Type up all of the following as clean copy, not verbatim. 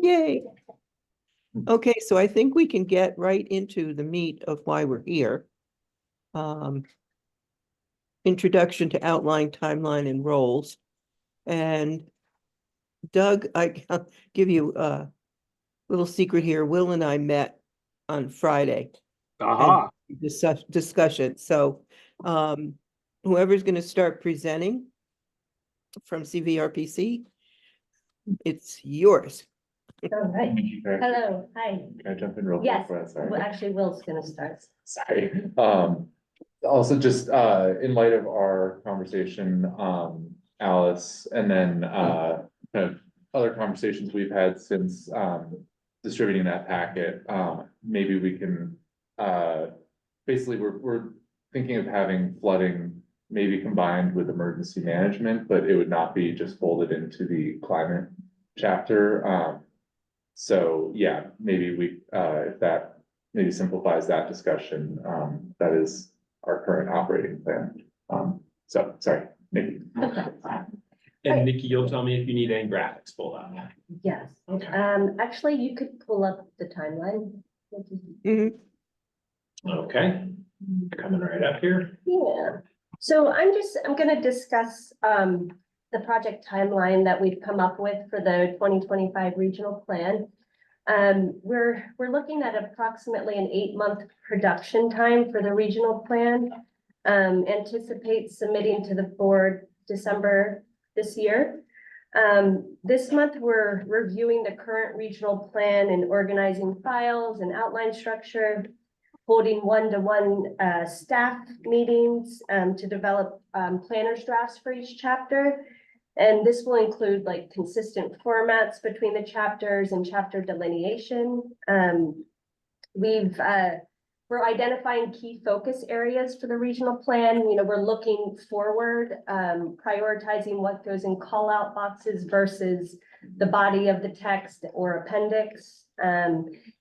Yay. Okay, so I think we can get right into the meat of why we're here. Introduction to outline, timeline, and roles. And Doug, I'll give you a little secret here. Will and I met on Friday. Aha. And discussion. So whoever's going to start presenting from CVRPC, it's yours. All right. Hello. Hi. Can I jump in real quick? Yes. for that? Sorry. Well, actually, Will's going to start. Sorry. Also just in light of our conversation, Alice, and then kind of other conversations we've had since distributing that packet, maybe we can basically we're thinking of having flooding maybe combined with emergency management, but it would not be just folded into the climate chapter. So yeah, maybe we if that maybe simplifies that discussion, that is our current operating plan. So sorry, Nikki. Okay. And Nikki, you'll tell me if you need any graphics pulled up. Yes. Okay. Actually, you could pull up the timeline. Mhm. Okay, coming right up here. Yeah. So I'm going to discuss the project timeline that we've come up with for the 2025 regional plan. We're looking at approximately an 8-month production time for the regional plan. Anticipate submitting to the board December this year. This month, we're reviewing the current regional plan and organizing files and outline structure, holding one-to-one staff meetings to develop planner's drafts for each chapter. And this will include like consistent formats between the chapters and chapter delineation. We're identifying key focus areas for the regional plan. You know, we're looking forward, prioritizing what goes in call out boxes versus the body of the text or appendix,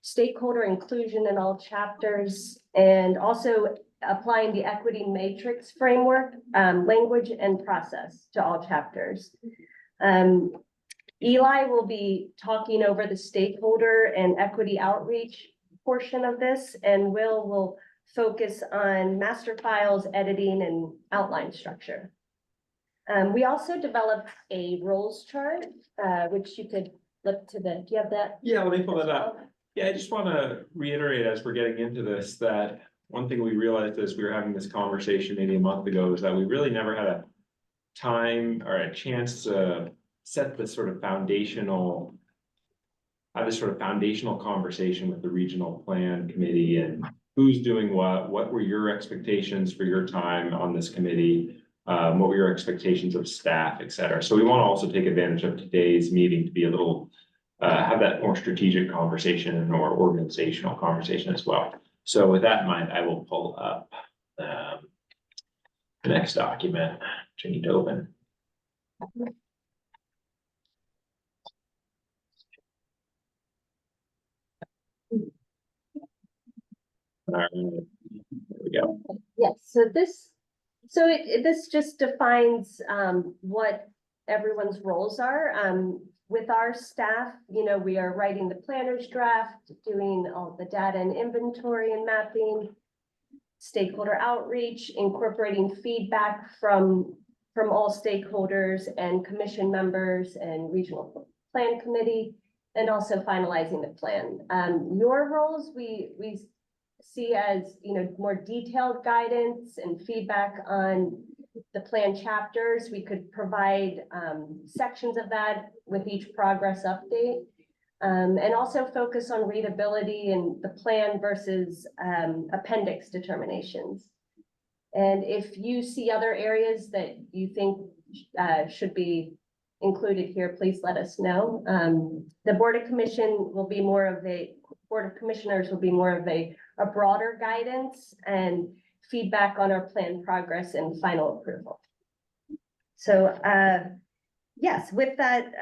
stakeholder inclusion in all chapters, and also applying the equity matrix framework, language and process to all chapters. Eli will be talking over the stakeholder and equity outreach portion of this, and will focus on master files, editing, and outline structure. We also developed a roles chart, which you could look to the, do you have that? Yeah, let me pull that up. Yeah, I just want to reiterate as we're getting into this, that one thing we realized as we were having this conversation maybe a month ago is that we really never had a time or a chance to set this sort of foundational conversation with the regional plan committee and who's doing what were your expectations for your time on this committee, what were your expectations of staff, et cetera. So we want to also take advantage of today's meeting to be a little, have that more strategic conversation and more organizational conversation as well. So with that in mind, I will pull up the next document, which I need to open. All right, there we go. Yes, so this just defines what everyone's roles are. With our staff, you know, we are writing the planner's draft, doing all the data and inventory and mapping, stakeholder outreach, incorporating feedback from all stakeholders and commission members and regional plan committee, and also finalizing the plan. Your roles, we see as, you know, more detailed guidance and feedback on the plan chapters. We could provide sections of that with each progress update, and also focus on readability and the plan versus appendix determinations. And if you see other areas that you think should be included here, please let us know. The Board of Commissioners will be more of a broader guidance and feedback on our plan progress and final approval. So yes, with that,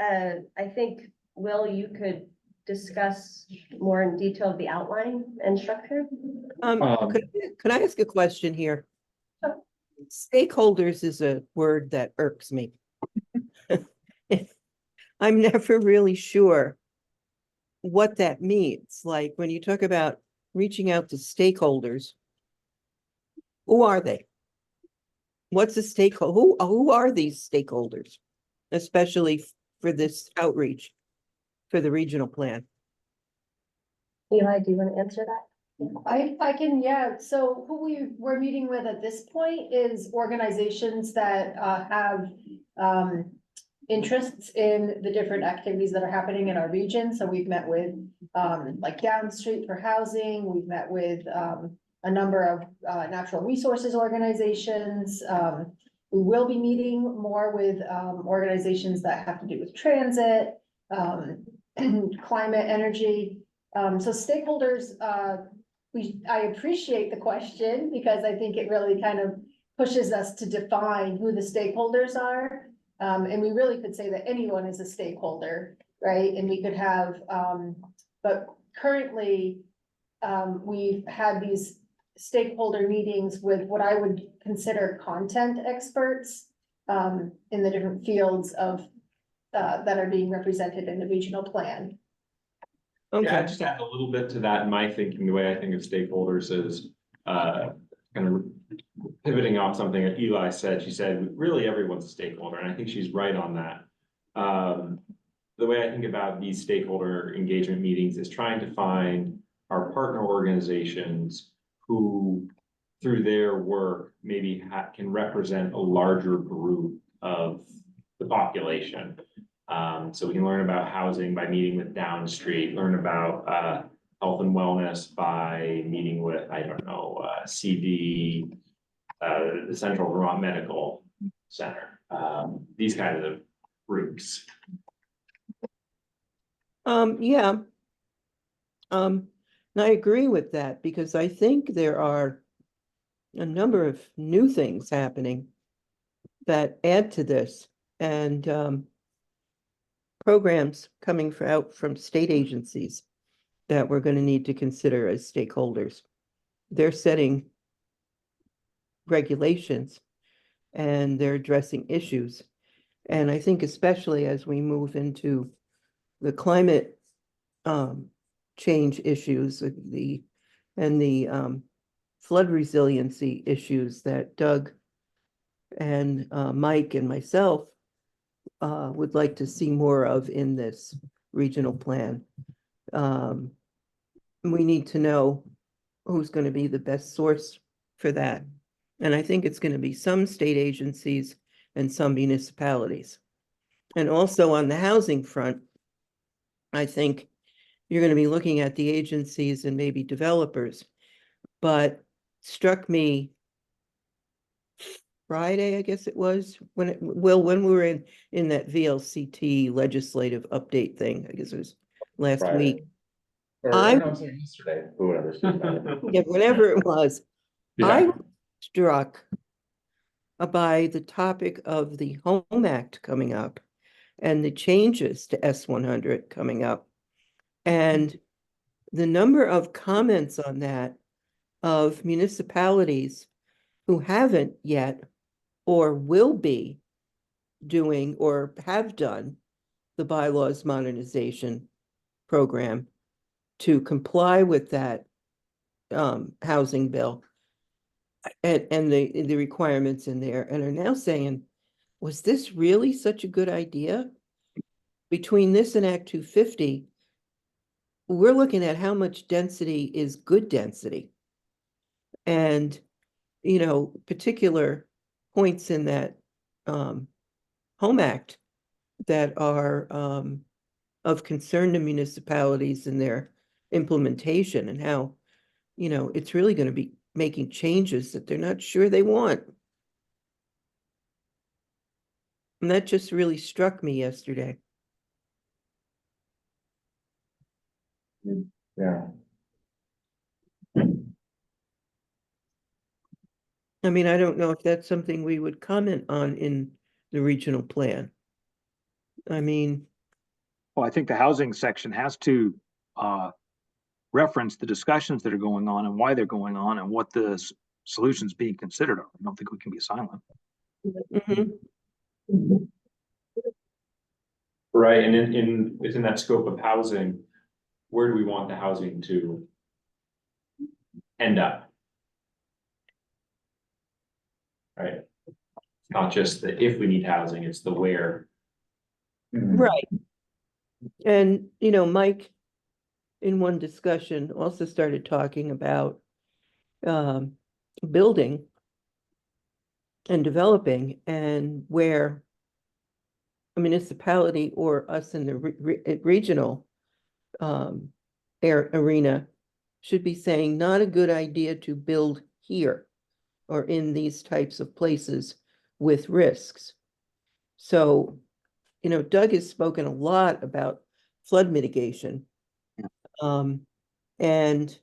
I think, Will, you could discuss more in detail the outline and structure. Could I ask a question here? Sure. Stakeholders is a word that irks me. I'm never really sure what that means. Like when you talk about reaching out to stakeholders, who are they? What's a stakeholder? Who are these stakeholders? Especially for this outreach for the regional plan. Eli, do you want to answer that? I can, yeah, so who we're meeting with at this point is organizations that have interests in the different activities that are happening in our region. So we've met with like Down Street for housing, we've met with a number of natural resources organizations. We will be meeting more with organizations that have to do with transit, climate, energy. So stakeholders, I appreciate the question because I think it really kind of pushes us to define who the stakeholders are. And we really could say that anyone is a stakeholder, right? And we could have, but currently, we've had these stakeholder meetings with what I would consider content experts in the different fields of that are being represented in the regional plan. Yeah, I Okay, just add a little bit to that in my thinking. The way I think of stakeholders is kind of pivoting off something that Eli said. She said, really everyone's a stakeholder, and I think she's right on that. The way I think about these stakeholder engagement meetings is trying to find our partner organizations who, through their work, maybe can represent a larger group of the population. So we can learn about housing by meeting with Down Street, learn about health and wellness by meeting with, I don't know, CD, the Central Vermont Medical Center, these kinds of groups. yeah. And I agree with that because I think there are a number of new things happening that add to this, and programs coming out from state agencies that we're going to need to consider as stakeholders. They're setting regulations and they're addressing issues. And I think especially as we move into the climate change issues, the flood resiliency issues that Doug and Mike and myself would like to see more of in this regional plan. We need to know who's going to be the best source for that. And I think it's going to be some state agencies and some municipalities. And also on the housing front, I think you're going to be looking at the agencies and maybe developers. But struck me Friday, I guess it was, when we were in that VLCT legislative update thing, I guess it was last Friday. week. Or no, sorry, yesterday, or whatever. Yeah, whatever it was, I was struck by the topic of the Home Act coming up and the changes to S100 coming up. And the number of comments on that of municipalities who haven't yet or will be doing or have done the bylaws modernization program to comply with that housing bill and the requirements in there, and are now saying, was this really such a good idea? Between this and Act 250, we're looking at how much density is good density. And, you know, particular points in that Home Act that are of concern to municipalities in their implementation, and how, you know, it's really going to be making changes that they're not sure they want. And that just really struck me yesterday. Yeah. I mean, I don't know if that's something we would comment on in the regional plan. I mean, Well, I think the housing section has to reference the discussions that are going on and why they're going on and what the solutions being considered are. I don't think we can be silent. mhm, Right, and within that scope of housing, where do we want the housing to end up? Right? Not just the if we need housing, it's the where. Right. And, you know, Mike, in one discussion, also started talking about building and developing, and where a municipality or us in the regional arena should be saying, not a good idea to build here or in these types of places with risks. So, you know, Doug has spoken a lot about flood mitigation. And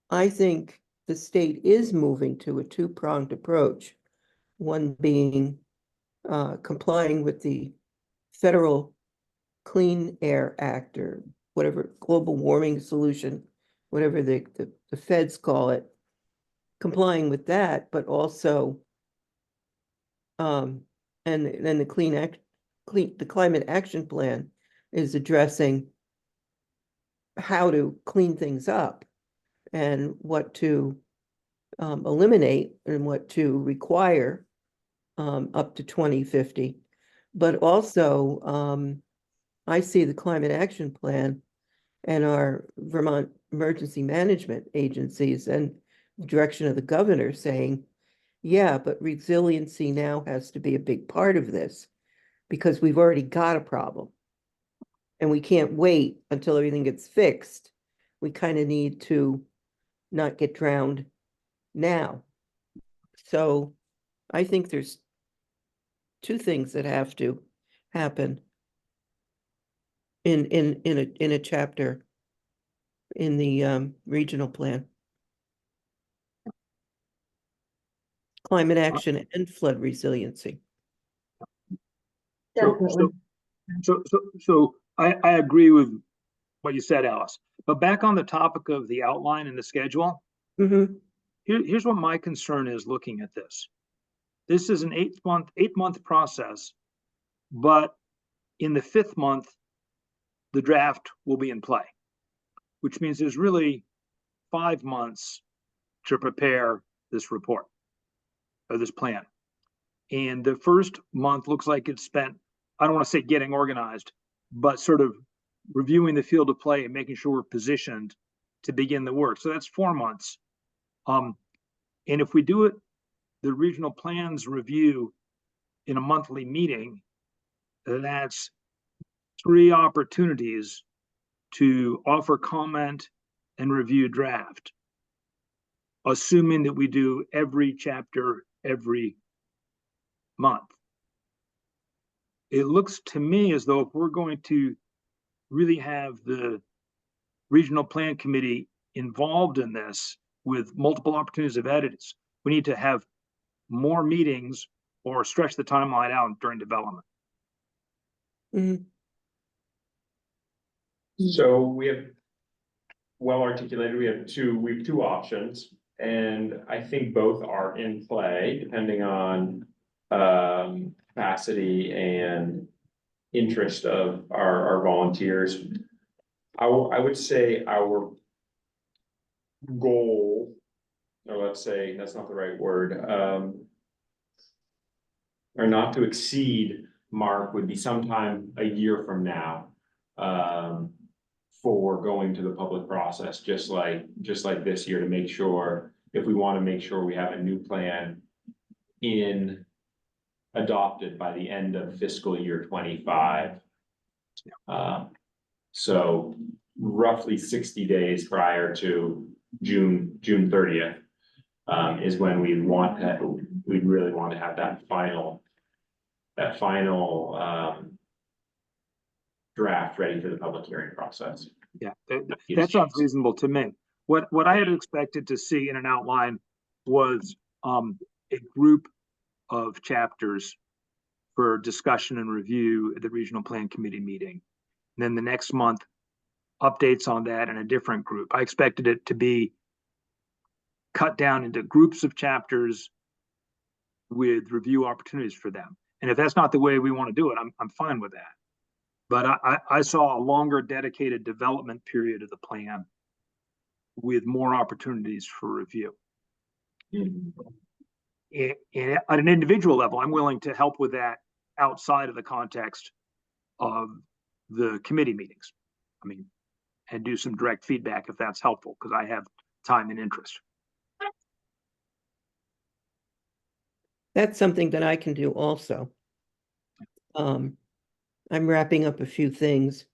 I think the state is moving to a two-pronged approach. One being complying with the Federal Clean Air Act, or whatever, global warming solution, whatever the feds call it, complying with that, but also and then the climate action plan is addressing how to clean things up and what to eliminate and what to require up to 2050. But also, I see the climate action plan and our Vermont emergency management agencies and the direction of the governor saying, yeah, but resiliency now has to be a big part of this, because we've already got a problem and we can't wait until everything gets fixed. We kind of need to not get drowned now. So I think there's two things that have to happen in a chapter in the regional plan. Climate action and flood resiliency. Definitely. So I agree with what you said, Alice. But back on the topic of the outline and the schedule, here's what my concern is looking at this. This is an eight month process, but in the 5th month, the draft will be in play, which means there's really 5 months to prepare this report or this plan. And the first month looks like it's spent, I don't want to say getting organized, but sort of reviewing the field of play and making sure we're positioned to begin the work. So that's 4 months. And if we do it, the regional plans review in a monthly meeting, that's 3 opportunities to offer comment and review draft, assuming that we do every chapter every month. It looks to me as though if we're going to really have the regional plan committee involved in this with multiple opportunities of edits, we need to have more meetings or stretch the timeline out during development. So we have well articulated, we have two options, and I think both are in play depending on capacity and interest of our volunteers. I would say our goal, or let's say that's not the right word, or not to exceed mark would be sometime a year from now, for going to the public process, just like this year, to make sure, if we want to make sure we have a new plan adopted by the end of fiscal year 25. So roughly 60 days prior to June 30th is when we'd really want to have that final draft ready for the public hearing process. Yeah, that sounds reasonable to me. What I had expected to see in an outline was a group of chapters for discussion and review at the regional plan committee meeting. And then the next month, updates on that in a different group. I expected it to be cut down into groups of chapters with review opportunities for them. And if that's not the way we want to do it, I'm fine with that. But I saw a longer dedicated development period of the plan with more opportunities for review. At an individual level, I'm willing to help with that outside of the context of the committee meetings. I mean, and do some direct feedback if that's helpful, because I have time and interest. That's something that I can do also. I'm wrapping up a few things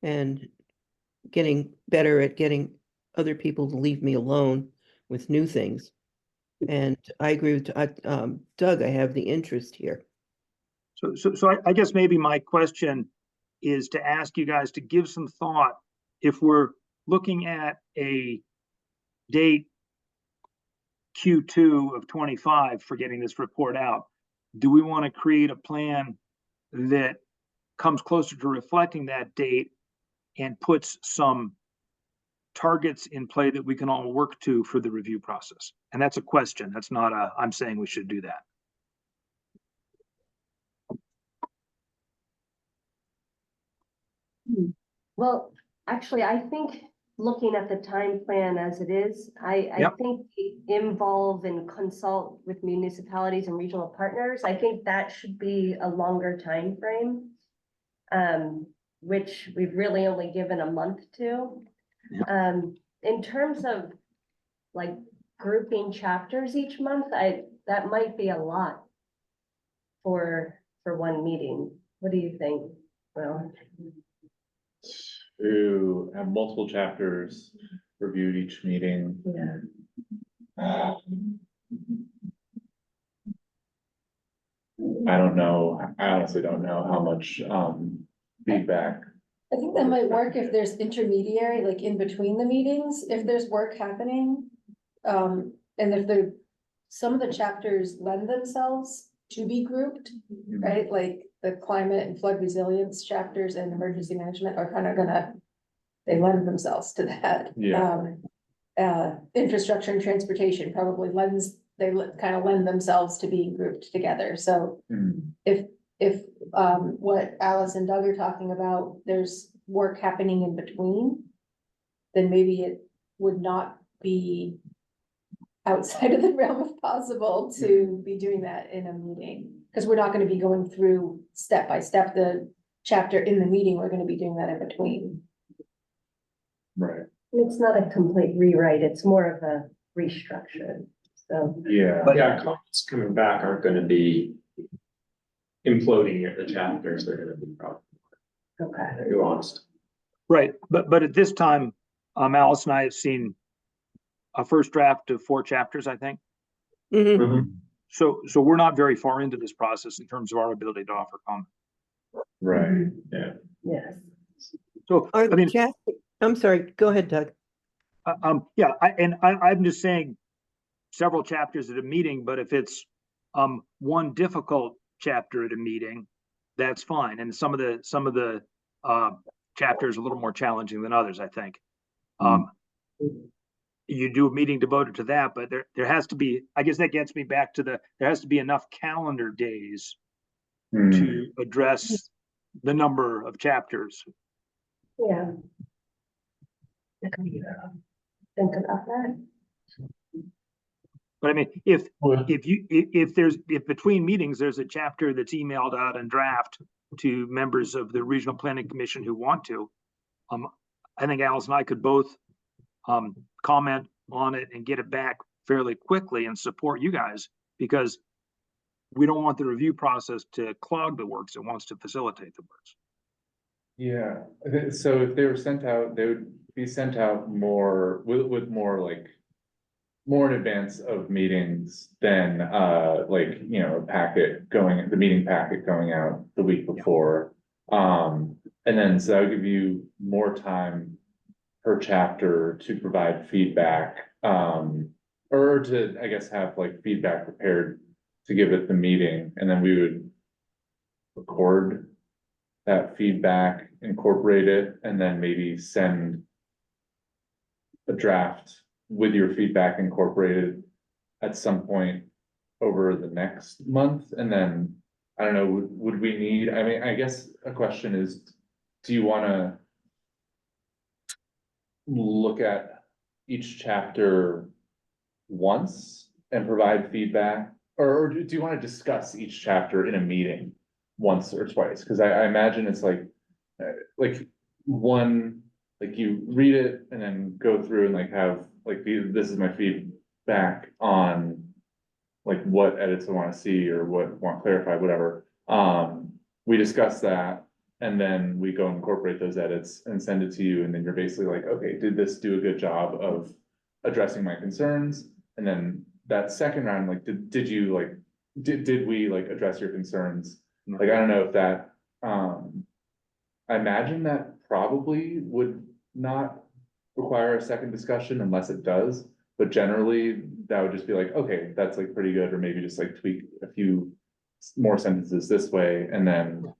and getting better at getting other people to leave me alone with new things. And I agree with Doug, I have the interest here. So I guess maybe my question is to ask you guys to give some thought. If we're looking at a date Q2 of 25 for getting this report out, do we want to create a plan that comes closer to reflecting that date and puts some targets in play that we can all work to for the review process? And that's a question. That's not a, I'm saying we should do that. Well, actually, I think looking at the time plan as it is, I Yep. think involve and consult with municipalities and regional partners. I think that should be a longer time frame, which we've really only given a month to. In terms of like grouping chapters each month, that might be a lot for one meeting. What do you think? Well, To have multiple chapters reviewed each meeting. yeah. I don't know, I honestly don't know how much, feedback. I think that might work if there's intermediary, like in between the meetings, if there's work happening. And if some of the chapters lend themselves to be grouped, right? Like the climate and flood resilience chapters and emergency management are kind of they lend themselves to that. Yeah. Infrastructure and transportation probably kind of lend themselves to being grouped together. So if what Alice and Doug are talking about, there's work happening in between, then maybe it would not be outside of the realm of possible to be doing that in a meeting. Because we're not going to be going through step by step the chapter in the meeting, we're going to be doing that in between. Right. It's not a complete rewrite, it's more of a restructure, so. Yeah. Yeah, comments coming back aren't gonna be imploding at the chapters, they're gonna be probably Okay. nuanced. Right, but at this time, Alice and I have seen a first draft of 4 chapters, I think. Mhm. So we're not very far into this process in terms of our ability to offer comment. Right. Yeah. Yes. So, Are I the mean, I'm sorry, go ahead, Doug. yeah, I'm just saying several chapters at a meeting, but if it's one difficult chapter at a meeting, that's fine. And some of the chapters are a little more challenging than others, I think. You do a meeting devoted to that, but there has to be, I guess that gets me back to there has to be enough calendar days to address the number of chapters. Yeah. Think about that. But I mean, if between meetings, there's a chapter that's emailed out and draft to members of the Regional Planning Commission who want to, I think Alice and I could both comment on it and get it back fairly quickly and support you guys, because we don't want the review process to clog the works. It wants to facilitate the works. Yeah, so if they were sent out, they would be sent out more with more in advance of meetings than like, you know, the meeting packet going out the week before. And then so that would give you more time per chapter to provide feedback, or to, I guess, have like feedback prepared to give at the meeting, and then we would record that feedback, incorporate it, and then maybe send a draft with your feedback incorporated at some point over the next month, and then I don't know, would we need, I mean, I guess a question is, do you wanna look at each chapter once and provide feedback? Or do you wanna discuss each chapter in a meeting once or twice? Cause I imagine it's like one, like you read it and then go through and like have, like, this is my feedback on like what edits I wanna see or what want clarified, whatever. We discuss that and then we go incorporate those edits and send it to you, and then you're basically like, okay, did this do a good job of addressing my concerns? And then that second round, like, did you like, did we like address your concerns? Like, I don't know if that, I imagine that probably would not require a second discussion unless it does. But generally, that would just be like, okay, that's like pretty good, or maybe just like tweak a few more sentences this way, and then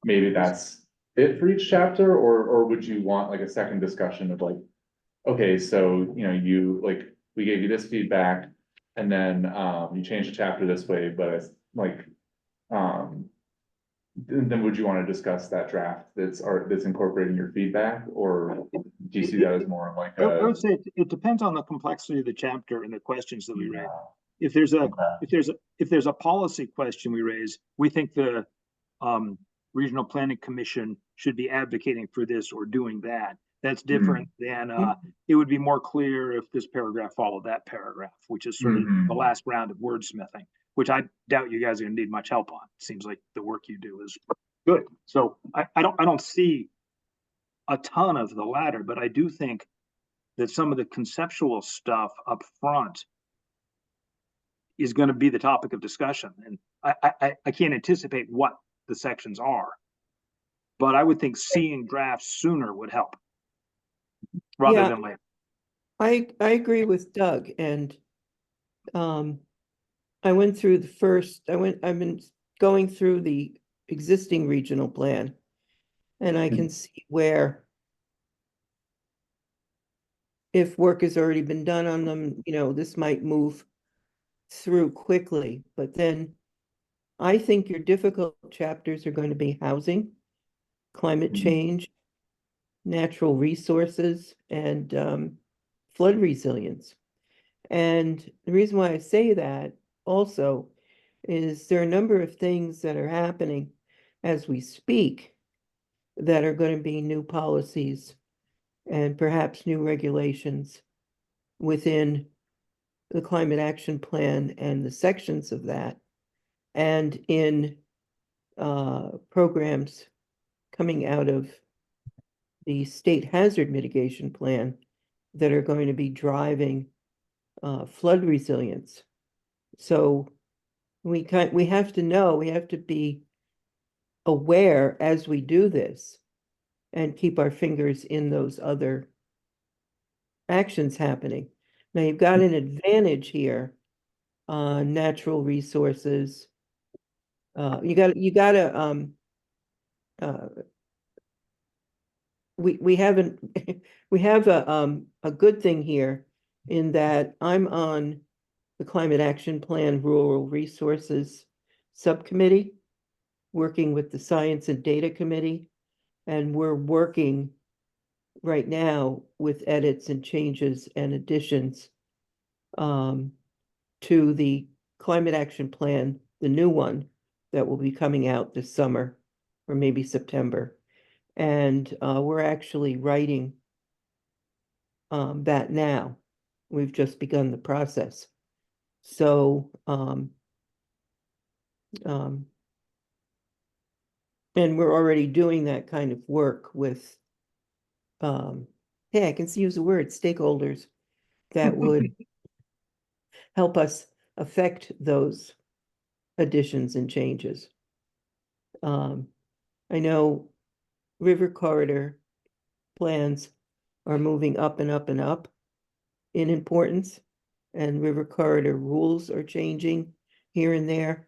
maybe that's it for each chapter, or would you want like a second discussion of like, okay, so, you know, you like, we gave you this feedback, and then, you changed the chapter this way, but it's like, then would you want to discuss that draft that's incorporating your feedback, or do you see that as more of like I a? would say it depends on the complexity of the chapter and the questions that we raise. If there's a, Okay. if there's a policy question we raise, we think the Regional Planning Commission should be advocating for this or doing that. That's different than, it would be more clear if this paragraph followed that paragraph, which is sort of the last round of wordsmithing, which I doubt you guys are gonna need much help on. Seems like the work you do is good. So I don't see a ton of the latter, but I do think that some of the conceptual stuff up front is going to be the topic of discussion. And I can't anticipate what the sections are, but I would think seeing drafts sooner would help rather Yeah. than later. I agree with Doug, and I went through I've been going through the existing regional plan, and I can see where if work has already been done on them, you know, this might move through quickly, but then I think your difficult chapters are going to be housing, climate change, natural resources, and flood resilience. And the reason why I say that also is there are a number of things that are happening as we speak that are going to be new policies and perhaps new regulations within the climate action plan and the sections of that, and in programs coming out of the state hazard mitigation plan that are going to be driving flood resilience. So we have to know, we have to be aware as we do this and keep our fingers in those other actions happening. Now you've got an advantage here on natural resources. We haven't we have a good thing here in that I'm on the Climate Action Plan Rural Resources Subcommittee, working with the Science and Data Committee, and we're working right now with edits and changes and additions to the Climate Action Plan, the new one that will be coming out this summer or maybe September. And we're actually writing that now. We've just begun the process. So, and we're already doing that kind of work with, hey, I can use the word stakeholders that would help us affect those additions and changes. I know river corridor plans are moving up and up and up in importance, and river corridor rules are changing here and there.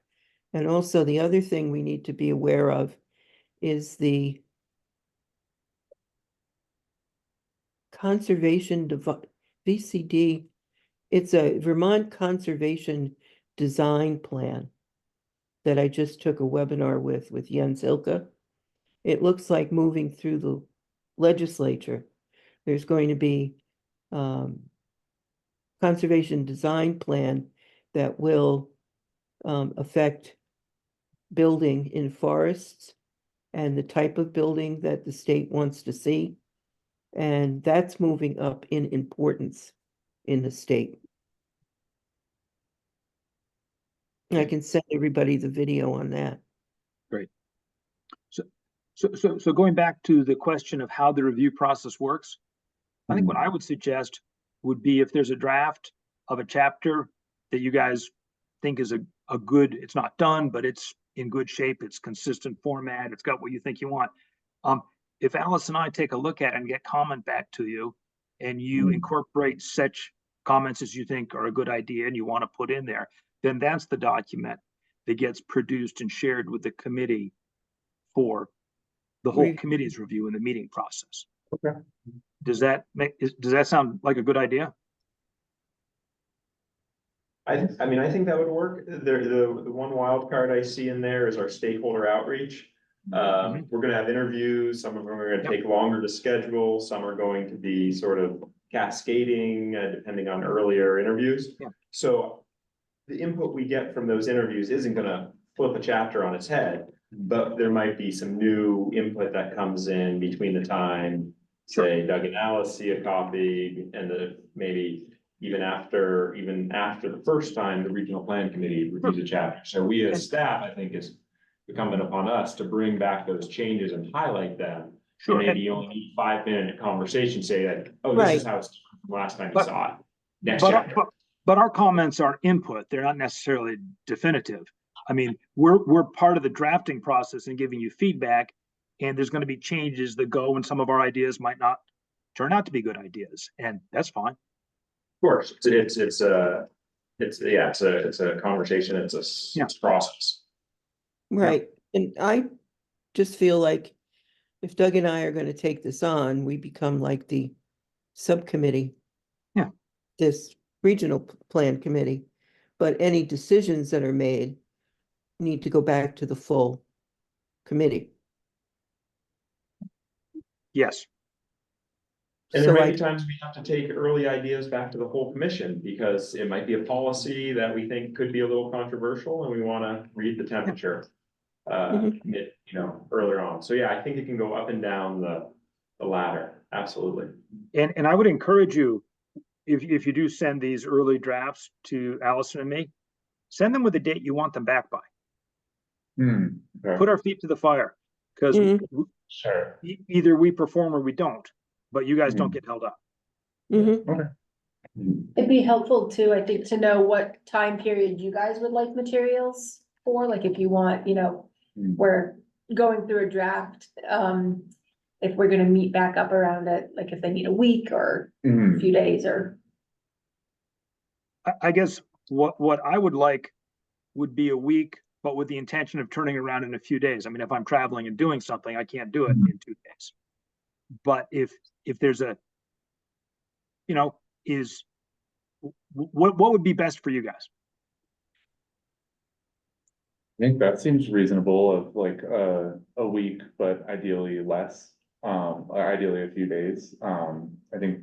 And also the other thing we need to be aware of is the conservation VCD. It's a Vermont Conservation Design Plan. that I just took a webinar with Jens Ilke. It looks like moving through the legislature, there's going to be conservation design plan that will affect building in forests and the type of building that the state wants to see. And that's moving up in importance in the state. I can send everybody the video on that. So going back to the question of how the review process works, I think what I would suggest would be if there's a draft of a chapter that you guys think is a good, it's not done, but it's in good shape, it's consistent format, it's got what you think you want. If Alice and I take a look at it and get comment back to you, and you incorporate such comments as you think are a good idea and you want to put in there, then that's the document that gets produced and shared with the committee for the whole committee's review in the meeting process. Okay. Does that sound like a good idea? I mean, I think that would work. The one wild card I see in there is our stakeholder outreach. We're gonna have interviews, some of them are gonna take longer to schedule, some are going to be sort of cascading, depending on earlier interviews. Yeah. So the input we get from those interviews isn't gonna flip a chapter on its head, but there might be some new input that comes in between the time, say Doug and Alice see a copy, and maybe even after the first time the regional plan committee reviews a chapter. So we as staff, I think, is incumbent upon us to bring back those changes and highlight them. Sure. And maybe you only need 5-minute conversation, say that, oh, this is how it's different from last time you saw it. Next chapter. But our comments are input, they're not necessarily definitive. I mean, we're part of the drafting process and giving you feedback, and there's going to be changes that go, and some of our ideas might not turn out to be good ideas, and that's fine. Of course, it's a conversation, it's a process. Right. And I just feel like if Doug and I are going to take this on, we become like the subcommittee. Yeah. This regional plan committee, but any decisions that are made need to go back to the full committee. Yes. And there So might be times we have to take early ideas back to the whole commission, because it might be a policy that we think could be a little controversial and we want to read the temperature. Earlier on. So yeah, I think it can go up and down the ladder. Absolutely. And I would encourage you, if you do send these early drafts to Allison and me, send them with the date you want them back by. Okay. Put our feet to the fire, because Sure. either we perform or we don't, but you guys don't get held up. Okay. It'd be helpful too, I think, to know what time period you guys would like materials for, like if you want, we're going through a draft, if we're gonna meet back up around it, like if they need a week or a few days or. I guess what I would like would be a week, but with the intention of turning around in a few days. I mean, if I'm traveling and doing something, I can't do it in 2 days. But if there's what would be best for you guys? I think that seems reasonable, of like a week, but ideally less, or ideally a few days. I think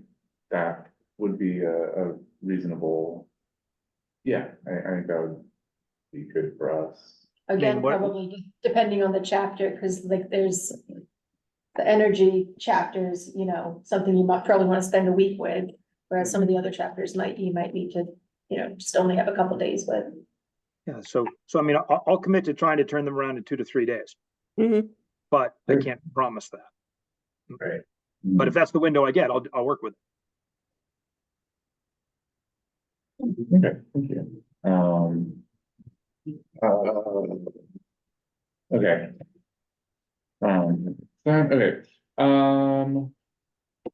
that would be a reasonable, I think that would be good for us. Again, probably just depending on the chapter, because like there's the energy chapters, something you might probably want to spend a week with, whereas some of the other chapters you might need to, just only have a couple days with. Yeah, so I mean, I'll commit to trying to turn them around in 2 to 3 days, but I can't promise that. Right. But if that's the window I get, I'll work with it. Okay, thank you. Okay. Okay.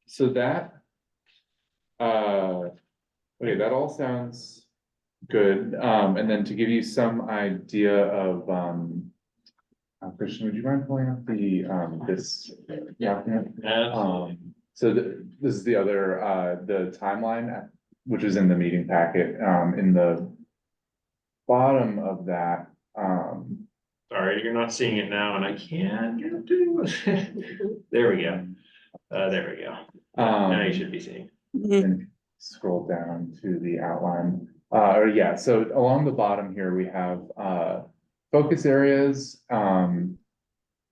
So that, okay, that all sounds good. And then to give you some idea of, Christian, would you mind pulling up the, this document? So this is the other, the timeline, which is in the meeting packet. In the bottom of that, Sorry, you're not seeing it now and I can't get up to it. There we go. There we go. Now you should be seeing. and scroll down to the outline. So along the bottom here, we have focus areas, and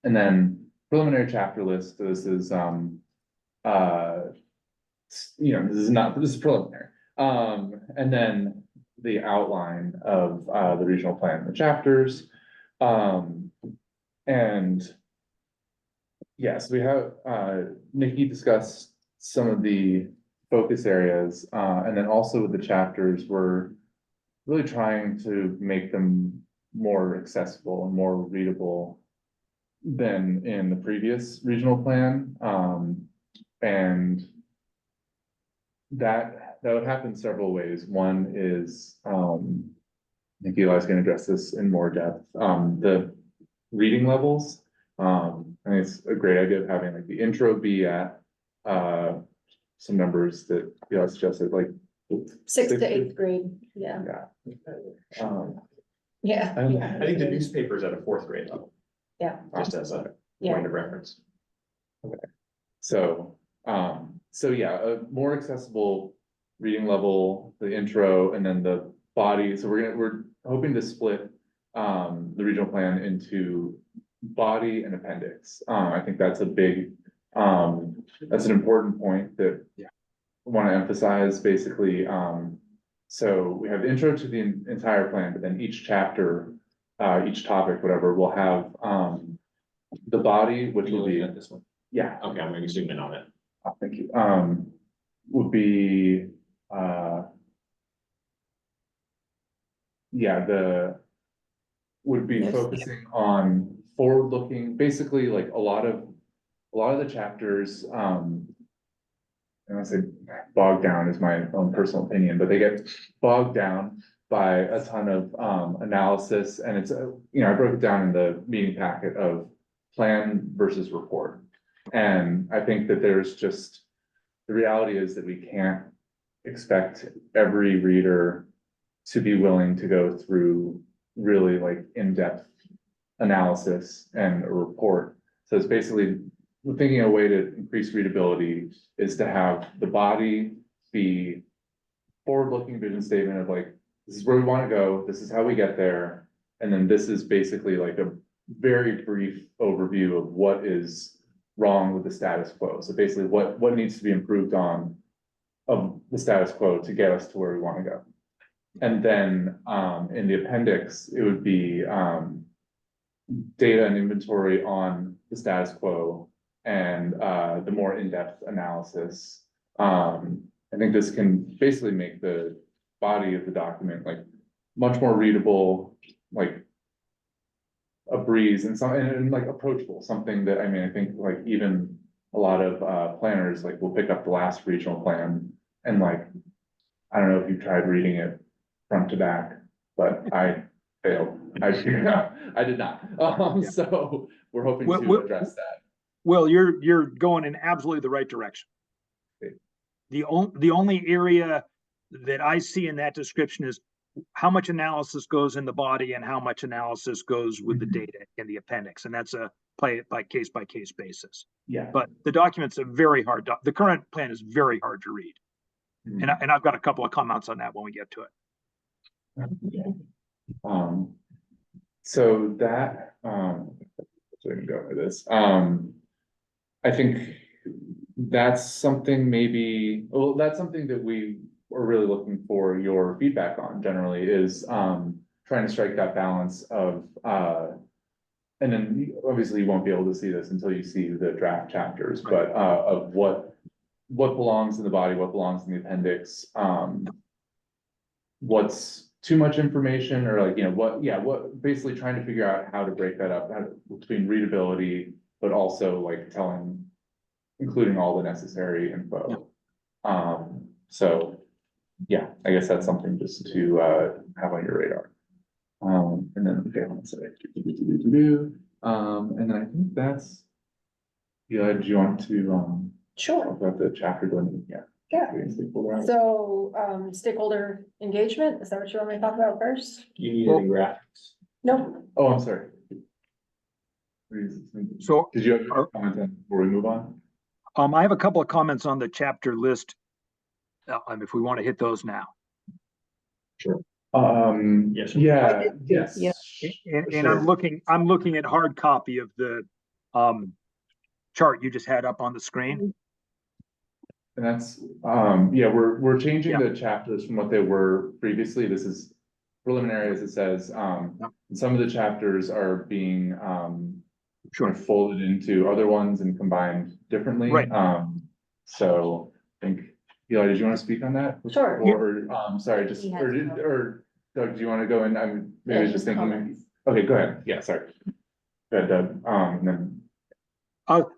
then preliminary chapter list. This is this is preliminary. And then the outline of the regional plan, the chapters. And yes, we have Nikki discussed some of the focus areas, and then also with the chapters, we're really trying to make them more accessible and more readable than in the previous regional plan. And that would happen several ways. One is, I think Eli's gonna address this in more depth, the reading levels. I think it's a great idea of having like the intro be at some numbers that Eli suggested, like 6th to 8th grade, yeah. Yeah. I think the newspaper is at a 4th grade level. Yeah. Just as a Yeah. point of reference. So yeah, a more accessible reading level, the intro, and then the body. So we're hoping to split the regional plan into body and appendix. I think that's a big, that's an important point that I want to emphasize. Basically, so we have the intro to the entire plan, but then each chapter, each topic, whatever, will have the body, which will be at this one. Yeah. Okay, I'm going to zoom in on it. Thank you. Would be Yes. focusing on forward-looking, basically like a lot of the chapters, I don't say bogged down is my own personal opinion, but they get bogged down by a ton of analysis, and it's I broke it down in the meeting packet of plan versus report. And I think that there's just, the reality is that we can't expect every reader to be willing to go through really like in-depth analysis and a report. So it's basically, we're thinking a way to increase readability is to have the body be forward-looking vision statement of like, this is where we want to go, this is how we get there. And then this is basically like a very brief overview of what is wrong with the status quo. So basically what needs to be improved on of the status quo to get us to where we want to go. And then in the appendix, it would be data and inventory on the status quo and the more in-depth analysis. I think this can basically make the body of the document like much more readable, like a breeze and like approachable, something that, I mean, I think like even a lot of planners like will pick up the last regional plan and like, I don't know if you've tried reading it front to back, but I failed. I did not. So we're hoping to address that. Well, you're going in absolutely the right direction. The only area that I see in that description is how much analysis goes in the body and how much analysis goes with the data in the appendix. And that's a play it by case basis. Yeah. But the document's a very hard, the current plan is very hard to read. Mhm. And I've got a couple of comments on that when we get to it. So that, so we can go with this. I think that's something that's something that we are really looking for your feedback on generally is, trying to strike that balance of, and then obviously you won't be able to see this until you see the draft chapters, but, of what belongs in the body, what belongs in the appendix, what's too much information or like, what basically trying to figure out how to break that up between readability, but also like including all the necessary info. So yeah, I guess that's something just to have on your radar. And then, okay, let's say, and then I think that's, do you want to Sure. talk about the chapter going? Yeah. So, So, stakeholder engagement, is that what you want me to talk about first? You need Well- any graphics? No, Oh, I'm sorry. So, Did you have a comment on before we move on? I have a couple of comments on the chapter list. If we want to hit those now. Yes. Yeah, Yeah. yes. And I'm looking at hard copy of the chart you just had up on the screen. And that's, yeah, we're changing Yeah. the chapters from what they were previously. This is preliminary, as it says. Yeah. Some of the chapters are being, Sure. kind of folded into other ones and combined differently. Right. So I think, Eli, did you want to speak on that? Sure. Or, sorry, just, He has or Doug, do you want to go in? I'm Yeah, maybe just thinking. comments. Okay, go ahead. Yeah, sorry. Go ahead, Doug. And then,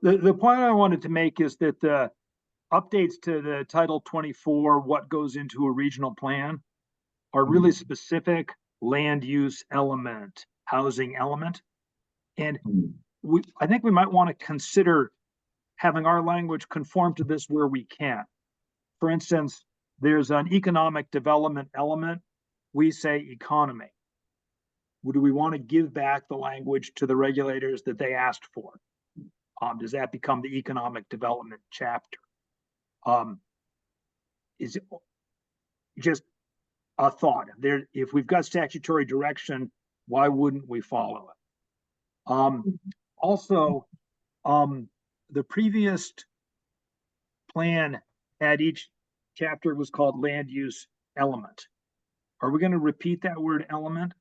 The point I wanted to make is that the updates to the Title 24, what goes into a regional plan, are really specific land use element, housing element. And I think we might want to consider having our language conform to this where we can. For instance, there's an economic development element. We say economy. Do we want to give back the language to the regulators that they asked for? Does that become the economic development chapter? Is it just a thought? If we've got statutory direction, why wouldn't we follow it? Also, the previous plan had each chapter was called land use element. Are we going to repeat that word element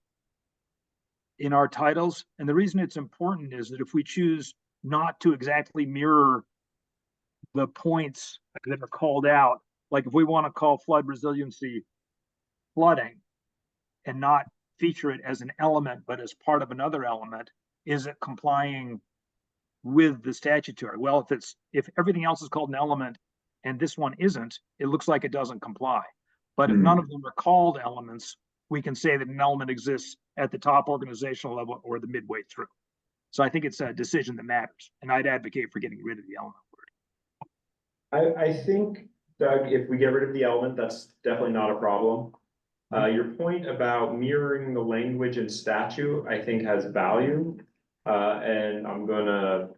in our titles? And the reason it's important is that if we choose not to exactly mirror the points that are called out, like if we want to call flood resiliency flooding and not feature it as an element, but as part of another element, is it complying with the statutory? Well, if everything else is called an element and this one isn't, it looks like it doesn't comply. But if none of them are called elements, we can say that an element exists at the top organizational level or the midway through. So I think it's a decision that matters, and I'd advocate for getting rid of the element word. I think, Doug, if we get rid of the element, that's definitely not a problem. Your point about mirroring the language in statute, I think has value. And I'm gonna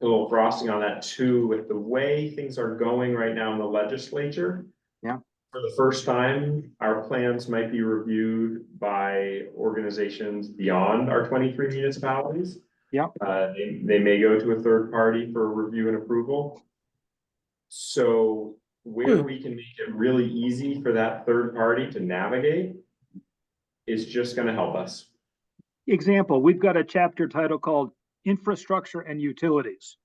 put a little frosting on that too, with the way things are going right now in the legislature. Yeah. For the first time, our plans might be reviewed by organizations beyond our 23 municipalities. Yeah. They may go to a third party for review and approval. So where we can make it really easy for that third party to navigate is just gonna help us. Example, we've got a chapter title called Infrastructure and Utilities.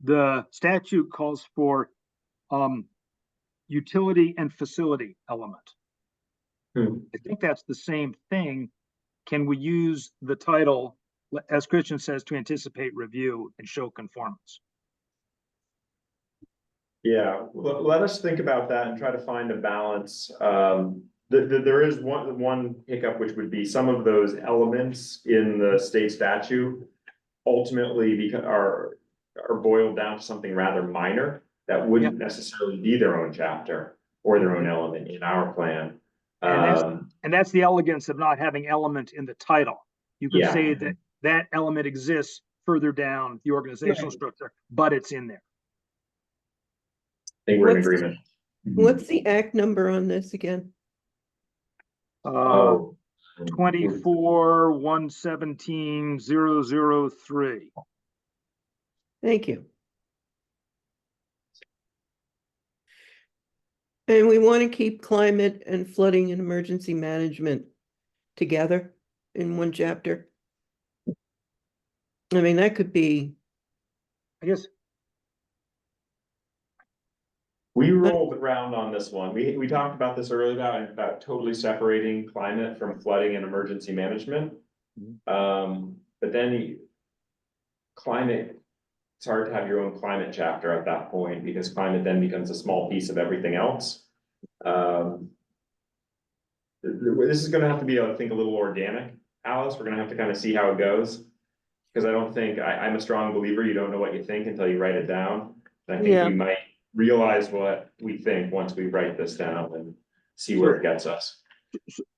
The statute calls for utility and facility element. I think that's the same thing. Can we use the title, as Christian says, to anticipate review and show conformance? Yeah, let us think about that and try to find a balance. There is one hiccup, which would be some of those elements in the state statute ultimately are boiled down to something rather minor that wouldn't necessarily be their own chapter or their own element in our plan. And that's the elegance of not having element in the title. You can say that that element exists further down the organizational structure, but it's in there. I think we're in agreement. What's the act number on this again? 24-117-003. Thank you. And we want to keep climate and flooding and emergency management together in one chapter. I mean, that could be, I guess. We rolled around on this one. We talked about this earlier about totally separating climate from flooding and emergency management. But then climate, it's hard to have your own climate chapter at that point because climate then becomes a small piece of everything else. This is gonna have to be, I think, a little organic, Alice. We're gonna have to kind of see how it goes. Because I don't think, I'm a strong believer, you don't know what you think until you write it down. And I think we might realize what we think once we write this down and see where it gets us.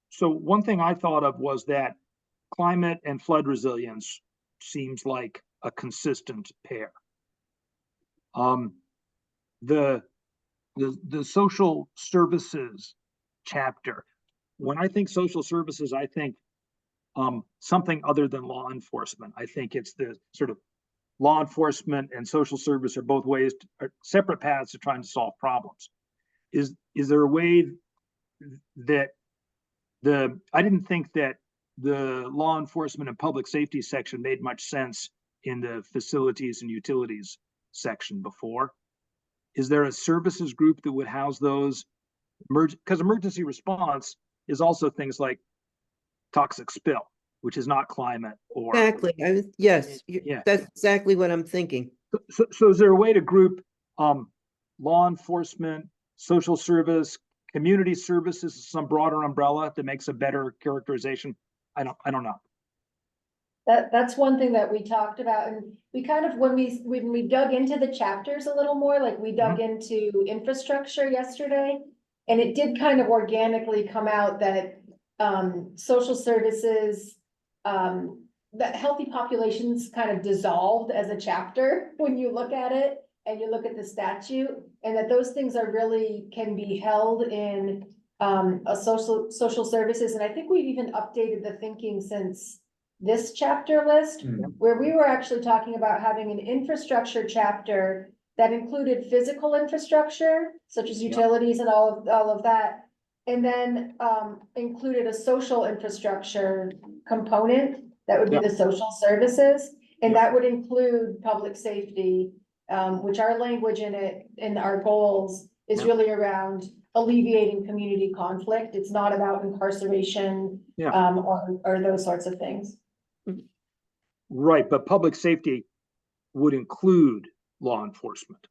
So one thing I thought of was that climate and flood resilience seems like a consistent pair. The social services chapter, when I think social services, I think something other than law enforcement. I think it's the sort of law enforcement and social service are both ways are separate paths to trying to solve problems. Is there a way that I didn't think that the law enforcement and public safety section made much sense in the facilities and utilities section before. Is there a services group that would house those? Because emergency response is also things like toxic spill, which is not climate or. Exactly. Yes, Yeah. that's exactly what I'm thinking. So is there a way to group law enforcement, social service, community services, some broader umbrella that makes a better characterization? I don't know. That's one thing that we talked about, and we kind of, when we dug into the chapters a little more, like we dug into infrastructure yesterday, and it did kind of organically come out that social services, that healthy populations kind of dissolved as a chapter when you look at it and you look at the statute, and that those things are really can be held in a social services. And I think we've even updated the thinking since this chapter list, where we were actually talking about having an infrastructure chapter that included physical infrastructure, such as utilities and all of that, and then included a social infrastructure component that would be the social services, and that would include public safety, which our language in it, in our goals, is really around alleviating community conflict. It's not about incarceration or those sorts of things. Right, but public safety would include law enforcement.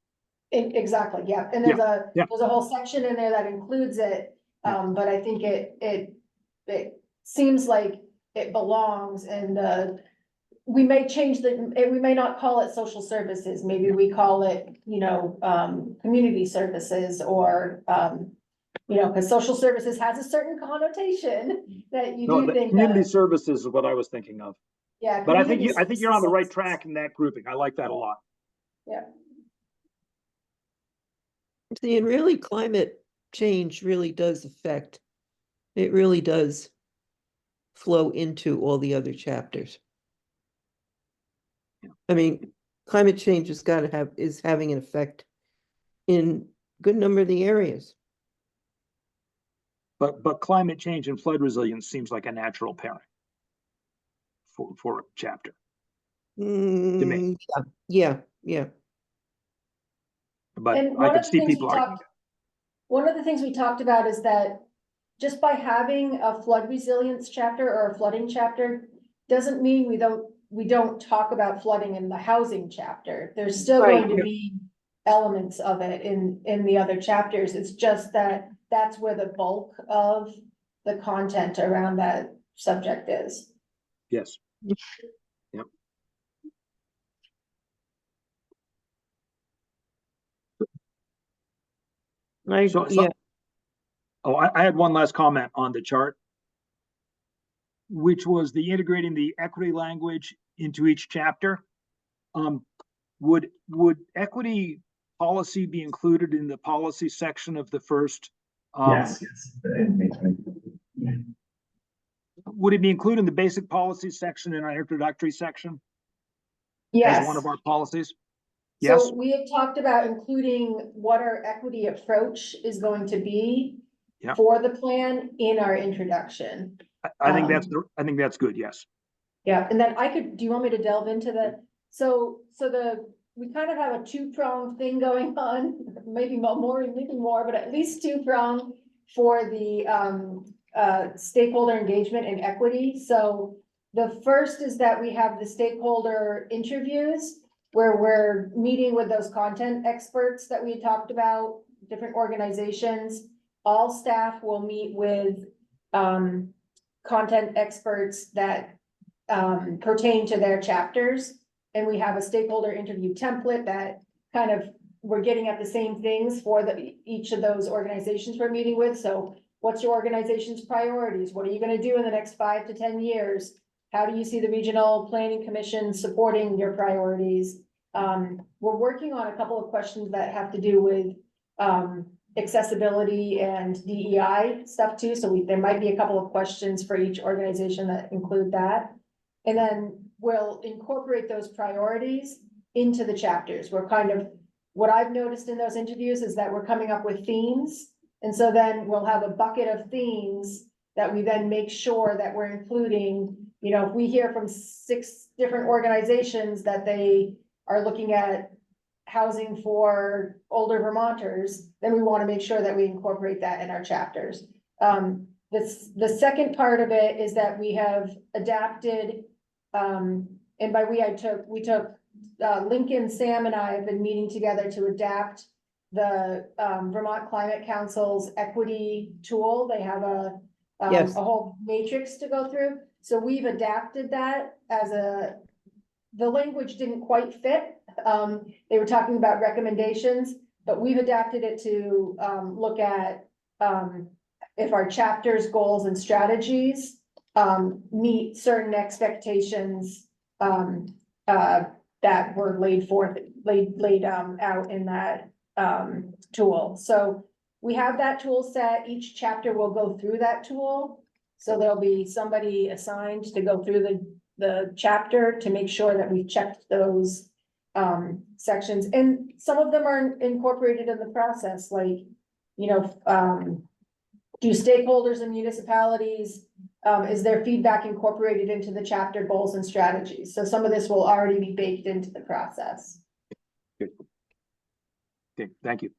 Exactly, yeah, and there's a whole section in there that includes it, but I think it seems like it belongs, and we may change we may not call it social services, maybe we call it, community services, or because social services has a certain connotation that you do think community of. Services is what I was thinking of. Yeah, but I think you're on the right track in that grouping. I like that a lot. Yeah. See, and really climate change really does affect, it really does flow into all the other chapters. I mean, climate change is having an effect in a good number of the areas. But climate change and flood resilience seems like a natural pairing for a chapter. To me. Yeah. But And I could see people arguing. One of the things we talked about is that just by having a flood resilience chapter or a flooding chapter doesn't mean we don't talk about flooding in the housing chapter. There's still going to be elements of it in the other chapters. It's just that that's where the bulk of the content around that subject is. Yes. Yep. I had one last comment on the chart, which was the integrating the equity language into each chapter. Would equity policy be included in the policy section of the first? Yes. Would it be included in the basic policy section in our introductory section? Yes. As one of our policies? So Yes. we had talked about including what our equity approach is going to be for the plan in our introduction. I think that's good. Yes. Yeah, and then do you want me to delve into we kind of have a two-pronged thing going on, maybe more, but at least two-pronged for the stakeholder engagement and equity. So the first is that we have the stakeholder interviews where we're meeting with those content experts that we talked about, different organizations. All staff will meet with content experts that pertain to their chapters. And we have a stakeholder interview template that kind of, we're getting at the same things for each of those organizations we're meeting with. So what's your organization's priorities? What are you going to do in the next 5 to 10 years? how do you see the regional planning commission supporting your priorities? We're working on a couple of questions that have to do with, accessibility and DEI stuff too. So there might be a couple of questions for each organization that include that. And then we'll incorporate those priorities into the chapters. We're kind of, what I've noticed in those interviews is that we're coming up with themes. And so then we'll have a bucket of themes that we then make sure that we're including, you know, if we hear from 6 different organizations that they are looking at housing for older Vermonters, then we want to make sure that we incorporate that in our chapters. The second part of it is that we have adapted, and by we took Lincoln, Sam and I have been meeting together to adapt the Vermont Climate Council's equity tool. They have a whole matrix to go through. So we've adapted that as the language didn't quite fit. They were talking about recommendations, but we've adapted it to look at if our chapters, goals and strategies meet certain expectations that were laid out in that tool. So we have that tool set. Each chapter will go through that tool. So there'll be somebody assigned to go through the chapter to make sure that we've checked those sections. And some of them are incorporated in the process, like, you know, do stakeholders and municipalities, is their feedback incorporated into the chapter goals and strategies? So some of this will already be baked into the process. Good. Okay, thank you.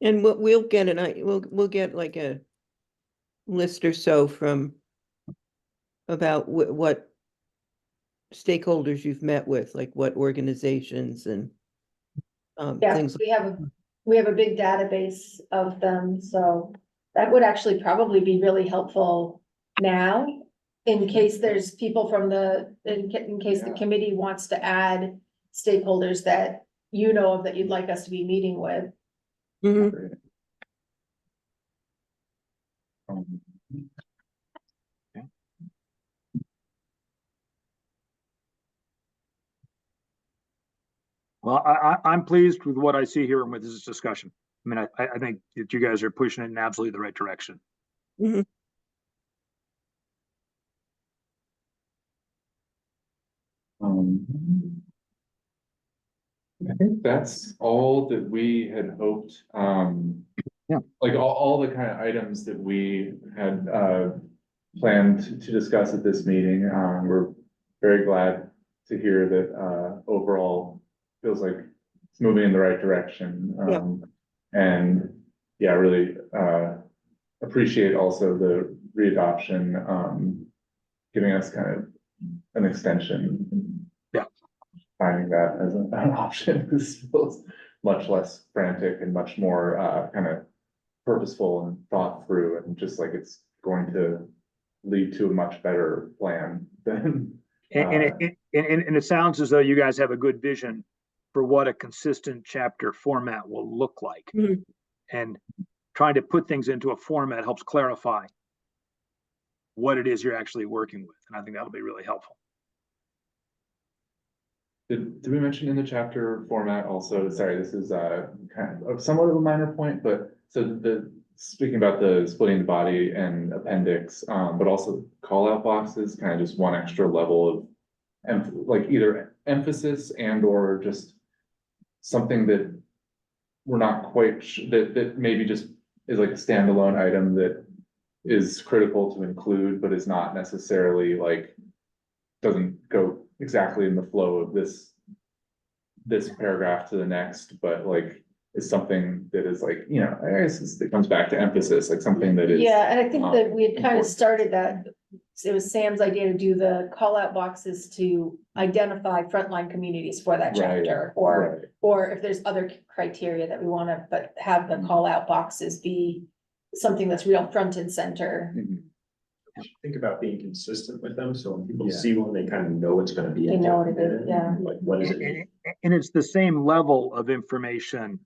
And we'll get we'll get like a list or so from about what stakeholders you've met with, like what organizations and Yeah, things. we have a big database of them, so that would actually probably be really helpful now, in case there's people from in case the committee wants to add stakeholders that you know of that you'd like us to be meeting with. Mhm. Well, I'm pleased with what I see here and with this discussion. I mean, I think that you guys are pushing it in absolutely the right direction. Mhm. I think that's all that we had hoped, Yeah. like all the kind of items that we had, planned to discuss at this meeting. We're very glad to hear that, overall feels like it's moving in the right direction. And yeah, really, appreciate also the readoption, giving us kind of an extension. Yeah. Finding that as an option feels much less frantic and much more kind of purposeful and thought through, and just like it's going to lead to a much better plan than. And it sounds as though you guys have a good vision for what a consistent chapter format will look like. Mhm. And trying to put things into a format helps clarify what it is you're actually working with. And I think that'll be really helpful. Did we mention in the chapter format also, sorry, this is kind of somewhat of a minor point, but so speaking about the splitting the body and appendix, but also call out boxes, kind of just one extra level of like either emphasis and or just something that we're not quite that maybe just is like a standalone item that is critical to include, but is not necessarily like doesn't go exactly in the flow of this paragraph to the next, but like is something that is like, you know, I guess it comes back to emphasis, like something that is. Yeah, and I think that we had kind of important. started that, it was Sam's idea to do the call out boxes to identify frontline communities for that Right, chapter, right. or if there's other criteria that we want to, but have the call out boxes be something that's real front and center. Mhm. Think about being consistent with them, so when people Yeah. see one, they kind of know it's gonna be. They know what it is, yeah. Like, what is it? And it's the same level of information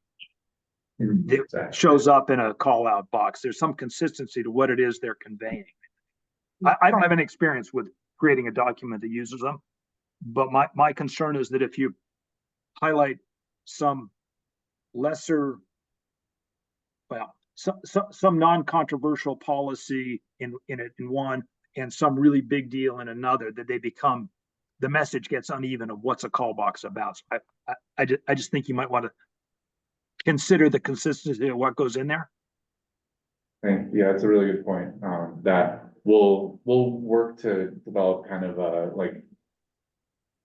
that Exactly. shows up in a call out box. There's some consistency to what it is they're conveying. I don't have any experience with creating a document that uses them, but my concern is that if you highlight some lesser, well, some non-controversial policy in one and some really big deal in another, that they become, the message gets uneven of what's a call box about. So I just think you might want to consider the consistency of what goes in there. Yeah, it's a really good point. That we'll work to develop kind of a like,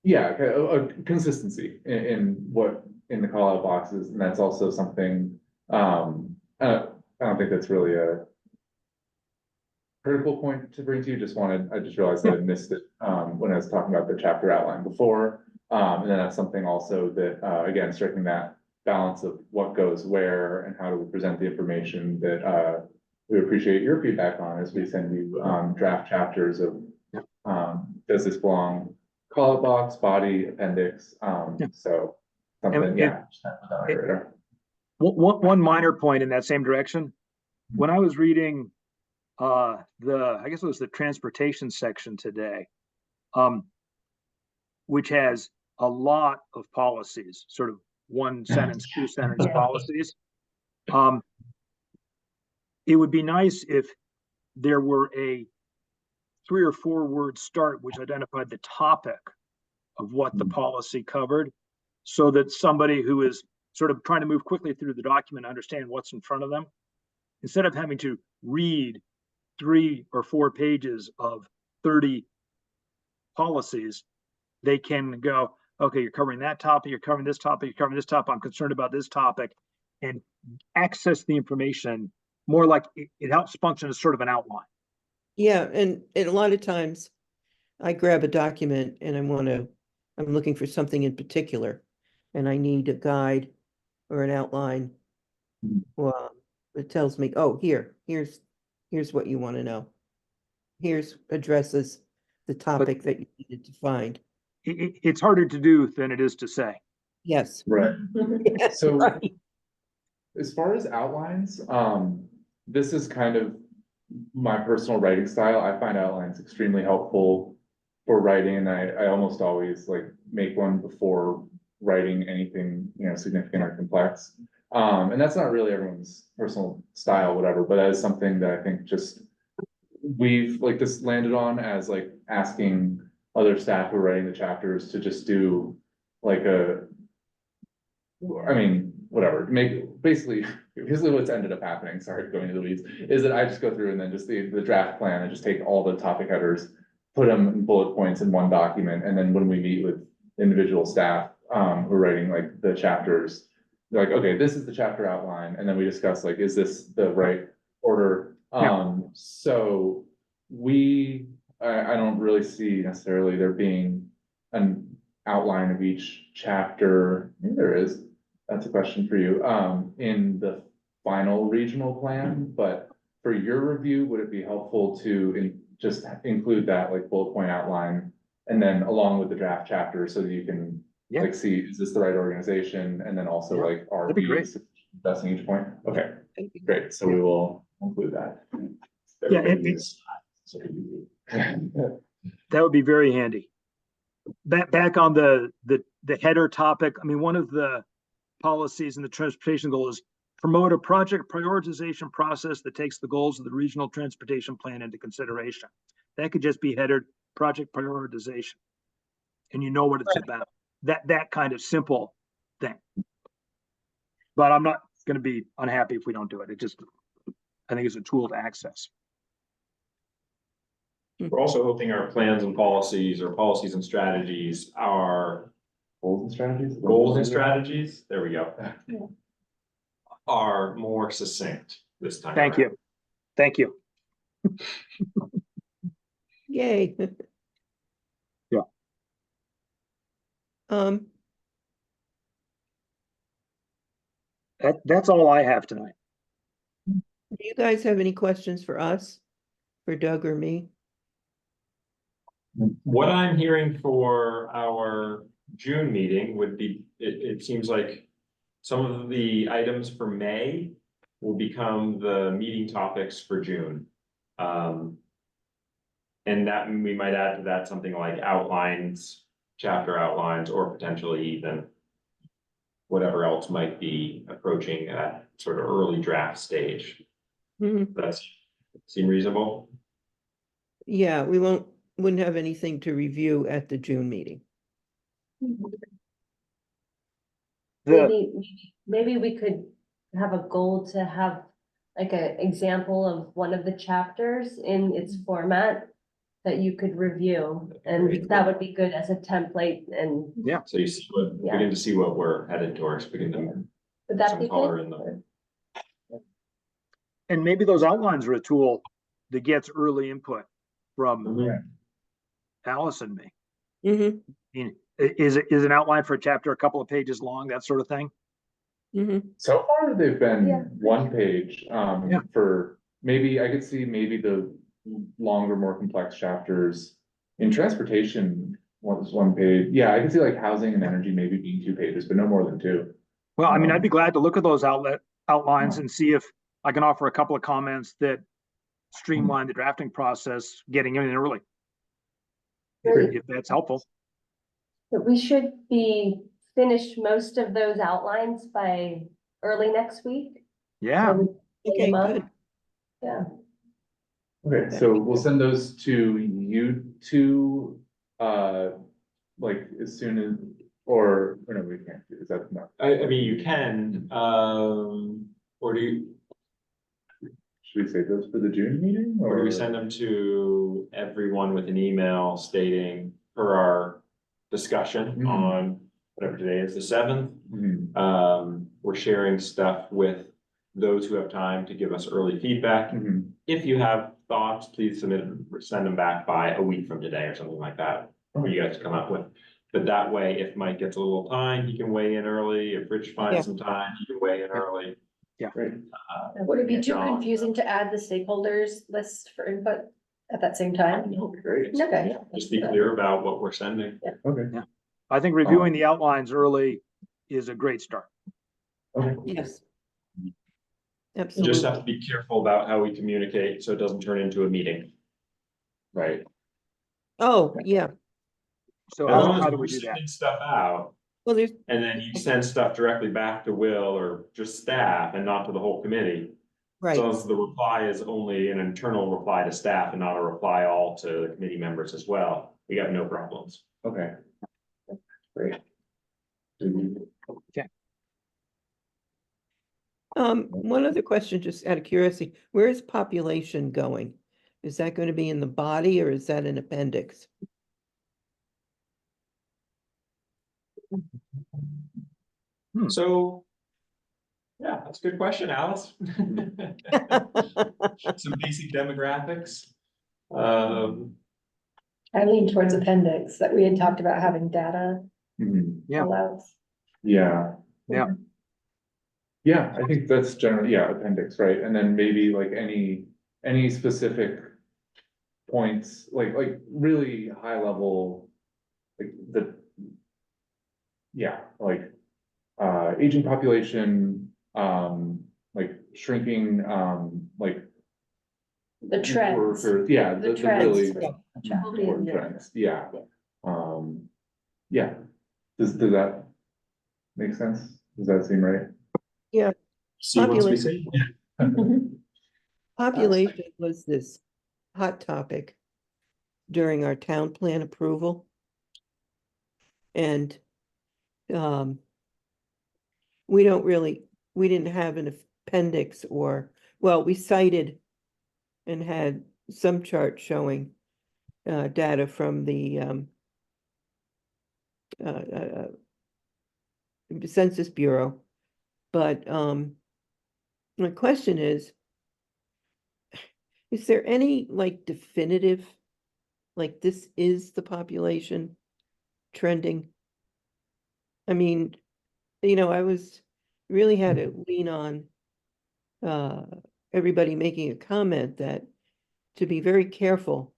yeah, a consistency in what in the call out boxes, and that's also something. I don't think that's really a critical point to bring to you. I just realized that I missed it when I was talking about the chapter outline before, and then that's something also that again, striking that balance of what goes where and how do we present the information that we appreciate your feedback on as we send you draft chapters of does this belong call out box, body, appendix, so something, And- yeah. Just have to put on your radar. One minor point in that same direction. When I was reading I guess it was the transportation section today, which has a lot of policies, sort of one sentence, two sentence Yeah. policies. It would be nice if there were a 3 or 4 word start which identified the topic of what the policy covered, so that somebody who is sort of trying to move quickly through the document, understand what's in front of them, instead of having to read 3 or 4 pages of 30 policies, they can go, okay, you're covering that topic, you're covering this topic, you're covering this topic, I'm concerned about this topic, and access the information more like it helps function as sort of an outline. Yeah, and a lot of times I grab a document and I'm looking for something in particular, and I need a guide or an outline. Well, it tells me, oh, here's what you want to know. Here's addresses the topic that you needed to find. It's harder to do than it is to say. Yes. Right. Yes, So right. as far as outlines, this is kind of my personal writing style. I find outlines extremely helpful for writing, and I almost always like make one before writing anything, significant or complex. And that's not really everyone's personal style, whatever, but that is something that I think just we've like this landed on as like asking other staff who are writing the chapters to just do like whatever, basically what's ended up happening, sorry, going into the weeds, is that I just go through and then just the draft plan and just take all the topic headers, put them in bullet points in one document, and then when we meet with individual staff who are writing like the chapters, they're like, okay, this is the chapter outline, and then we discuss like, is this the right order? So I don't really see necessarily there being an outline of each chapter. Maybe there is. That's a question for you, in the final regional plan, but for your review, would it be helpful to just include that like bullet point outline and then along with the draft chapter so that you can like see, is this the right organization? And then also like, are that'd be we great. addressing each point? Okay, great. So we will include that. That would be very handy. Back on the header topic, I mean, one of the policies in the transportation goal is promote a project prioritization process that takes the goals of the regional transportation plan into consideration. That could just be headed project prioritization, and you know what it's about. That kind of simple thing. But I'm not going to be unhappy if we don't do it. I think it's a tool to access. We're also hoping our plans and policies or policies and strategies are Goals and strategies? goals and strategies, there we go. Yeah. Are more succinct this time. Thank around. you. Thank you. Yay. Yeah. That's all I have tonight. Do you guys have any questions for us, for Doug or me? What I'm hearing for our June meeting would be, it seems like some of the items for May will become the meeting topics for June. And that we might add to that something like outlines, chapter outlines, or potentially even whatever else might be approaching that sort of early draft stage. Mhm. That's seem reasonable? Yeah, wouldn't have anything to review at the June meeting. Maybe we could have a goal to have like an example of one of the chapters in its format that you could review, and that would be good as a template, and So you see what, Yeah. begin to see what we're headed towards, begin to would that some be color good? in them. And maybe those outlines are a tool that gets early input from Alice and me. Mm-hmm, I mean, is an outline for a chapter a couple of pages long, that sort of thing? mm-hmm. So far, they've been Yeah. 1 page, Yeah. for maybe, I could see maybe the longer, more complex chapters. In transportation, was 1 page, yeah, I could see like housing and energy maybe being 2 pages, but no more than 2. Well, I mean, I'd be glad to look at those outlines and see if I can offer a couple of comments that streamline the drafting process, getting in early, Great. if that's helpful. But we should be finished most of those outlines by early next week. Yeah, So we can Okay, them up. good. Yeah, Okay, so we'll send those to you two, like as soon as, or no, we can't, is that not? I mean, you can, or do you, Should we save those for the June meeting, or do or? we send them to everyone with an email stating per our discussion Mhm. on whatever today is, the 7th? Mhm, We're sharing stuff with those who have time to give us early feedback. mhm. If you have thoughts, please send them back by a week from today or something like that, for you guys to come up with. But that way, if Mike gets a little time, he can weigh in early. If Rich Yeah. finds some time, he can weigh in early. Great. Would it be too John. confusing to add the stakeholders list for input at that same time? No, great. Okay. Just be clear about what we're sending. Okay, I think reviewing the outlines early is a great start. okay. Yes. You just have Absolutely. to be careful about how we communicate, so it doesn't turn into a meeting. Right. Oh, yeah. So As long how as do we're we do that? sending stuff out, Well, there's, and then you send stuff directly back to Will or just staff and not to the whole committee. right. So as the reply is only an internal reply to staff and not a reply all to the committee members as well, we got no problems. Okay. Great. One other question, just out of curiosity, where is population going? Is that going to be in the body or is that an appendix? So. Yeah, that's a good question, Alice. Some basic demographics. I lean towards appendix, that we had talked about having data Mhm. Yeah. allows. Yeah. Yeah. Yeah, I think that's generally, yeah, appendix, right? And then maybe like any specific points, like really high level, like yeah, like, aging population, like shrinking, like. The trends. Yeah, The the trends. really Yeah. important trends, yeah. Yeah, does that make sense? Does that seem right? See once we see. Population was this hot topic during our town plan approval. And we didn't have an appendix or, well, we cited and had some chart showing data from the Census Bureau. But my question is there any like definitive, like this is the population trending? I mean, I really had to lean on everybody making a comment that to be very careful,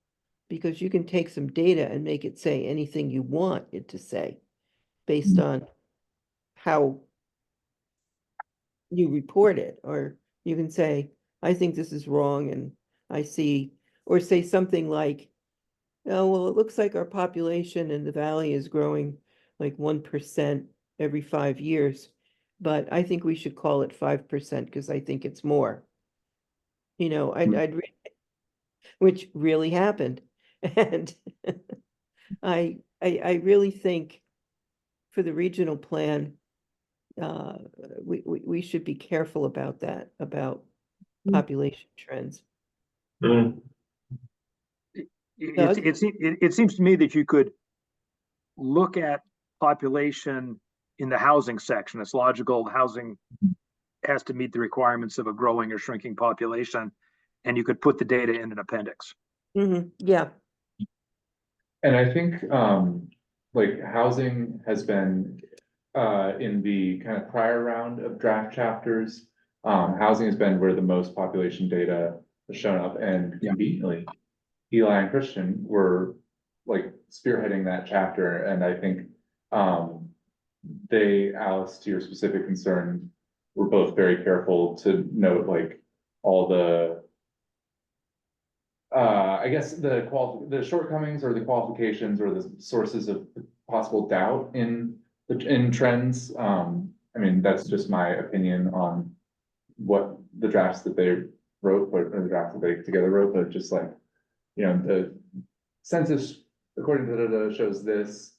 because you can take some data and make it say anything you want it to say based on how you report it, or you can say, I think this is wrong and I see, or say something like, oh, well, it looks like our population in the valley is growing like 1% every 5 years. But I think we should call it 5% because I think it's more. You know, which really happened. And I really think for the regional plan, we should be careful about that, about population trends. Mm. Doug? It seems to me that you could look at population in the housing section. It's logical. Housing has to meet the requirements of a growing or shrinking population, and you could put the data in an appendix. Yeah. And I think, like housing has been, in the kind of prior round of draft chapters, housing has been where the most population data has shown up, and conveniently, Eli and Christian were like spearheading that chapter, and I think, Alice, to your specific concern, were both very careful to note like all the I guess the shortcomings or the qualifications or the sources of possible doubt in trends. I mean, that's just my opinion on what the drafts that they wrote, or the drafts that they together wrote, but just like, you know, the census, according to the shows this,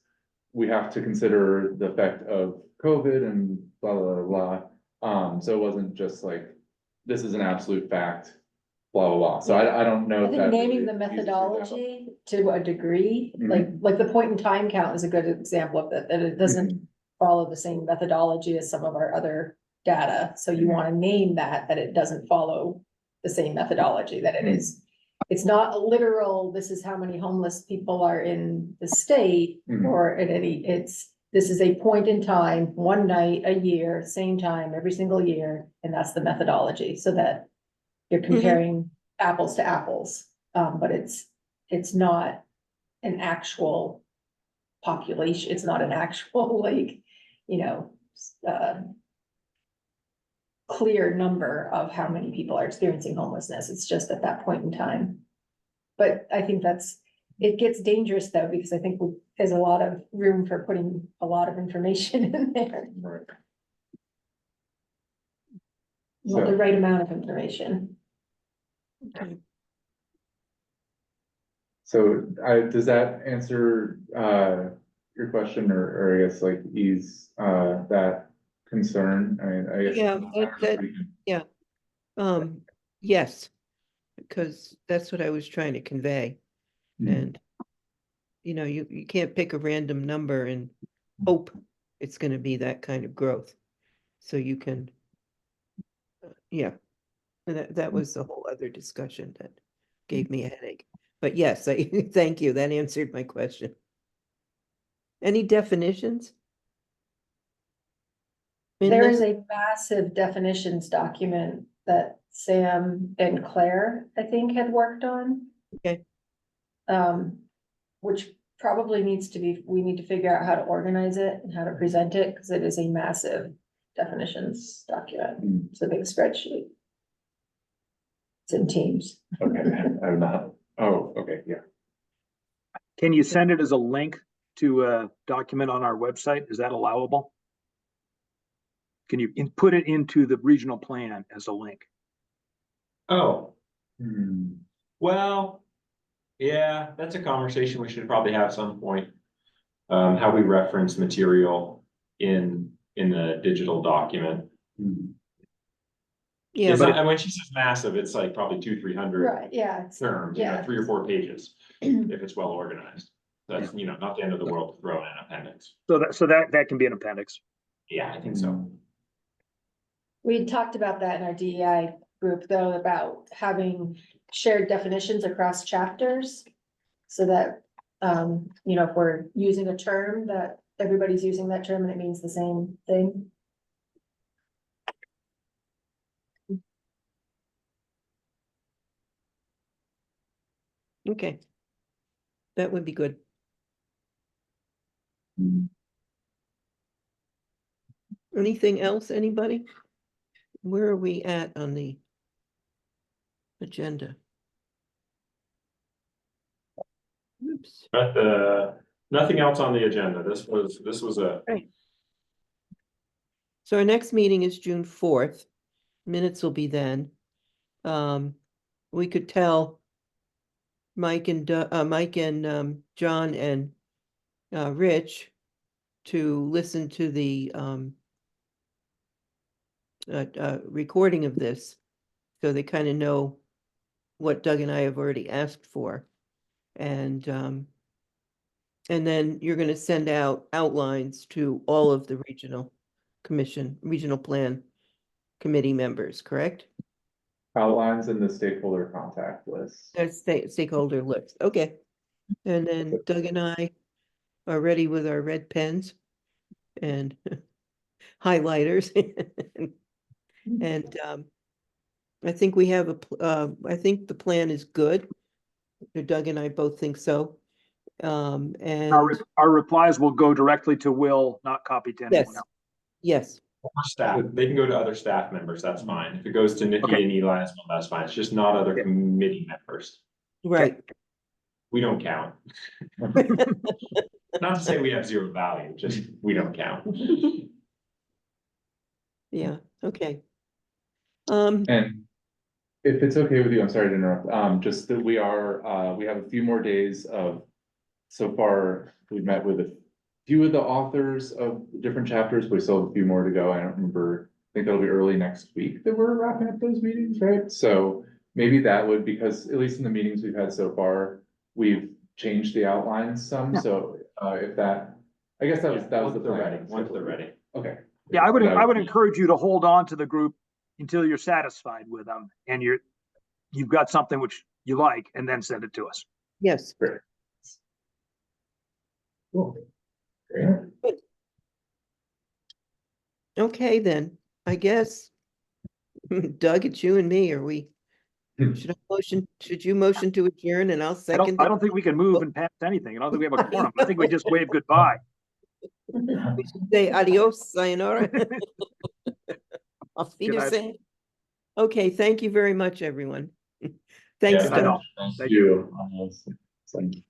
we have to consider the effect of COVID and blah, blah, blah, blah. So it wasn't just like, this is an absolute fact, blah, blah, blah. So I don't know I if think that naming really the eases your methodology to a degree, Mhm. like the point in time count is a good example of that, that it doesn't follow the same methodology as some of our other data. So you Mhm. want to name that it doesn't follow the same methodology, that it is. It's not a literal, this is how many homeless people are in the state, Mhm. or at any, this is a point in time, one night, a year, same time, every single year, and that's the methodology, so that you're comparing apples to apples, but it's not an actual population, it's not an actual, like, you know, clear number of how many people are experiencing homelessness, it's just at that point in time. But I think it gets dangerous though, because I think there's a lot of room for putting a lot of information in there. Right. You want the right amount of information. Okay. So does that answer your question, or I guess like ease that concern? I mean, I guess. Yeah, yes, because that's what I was trying to convey. And, you know, you can't pick a random number and hope it's going to be that kind of growth. So you can, yeah, and that was the whole other discussion that gave me a headache. But yes, thank you. That answered my question. Any definitions? in There this? is a massive definitions document that Sam and Claire, I think, had worked on. Okay. Which probably we need to figure out how to organize it and how to present it, because it is a massive definitions document. It's a big spreadsheet. It's in Teams. Okay, I'm not, oh, okay, yeah. Can you send it as a link to a document on our website? Is that allowable? Can you put it into the regional plan as a link? Oh, Hmm. well, yeah, that's a conversation we should probably have some point. How we reference material in the digital document. Yeah, It's but not, and when she says massive, it's like probably 200-300 Right, yeah. terms, you know, 3 or 4 pages, if it's well organized. That's, you know, not the end of the world to throw in an appendix. So that can be an appendix. Yeah, I think so. We talked about that in our DEI group, though, about having shared definitions across chapters. So that, you know, if we're using a term, that everybody's using that term and it means the same thing. okay. That would be good. Anything else, anybody? where are we at on the agenda? Oops. But nothing else on the agenda. This was a, So our next meeting is June 4th. Minutes will be then. We could tell Mike and John and Rich to listen to the recording of this, so they kind of know what Doug and I have already asked for. And then you're going to send out outlines to all of the regional plan committee members, correct? Outlines in the stakeholder contact list. That's stakeholder list, okay. And then Doug and I are ready with our red pens and highlighters. And I think we have I think the plan is good. Doug and I both think so. And Our replies will go directly to Will, not copy to anyone yes, else. yes, staff, they can go to other staff members, that's fine. If it goes to Nikki Okay. and Eli as well, that's fine. It's just not other Okay. committee members. right. We don't count. Not to say we have zero value, just we don't count. Yeah, okay. And if it's okay with you, I'm sorry to interrupt, just that we have a few more days of, so far, we've met with a few of the authors of different chapters, but we still have a few more to go. I don't remember, I think that'll be early next week that we're wrapping up those meetings, right? So maybe that would, because at least in the meetings we've had so far, we've changed the outlines some, Yeah. so if that, I guess that was the Once they're plan. ready, once they're ready. Okay. Yeah, I would That encourage you to hold on to the group until you're satisfied with them and you've got something which you like, and then send it to us. Yes, Great. Cool. Great. okay then, I guess. Doug, it's you and me, are we? Should you motion to adjourn and I'll I second don't think we can move and pass anything. I don't think we have a quorum. I think we just wave goodbye. it? Say adios, sayonara. Auf Good night. Wiedersehen. Okay, thank you very much, everyone. Thanks, Yeah, Good night, Doug. all. Thank Thank you. Thank you.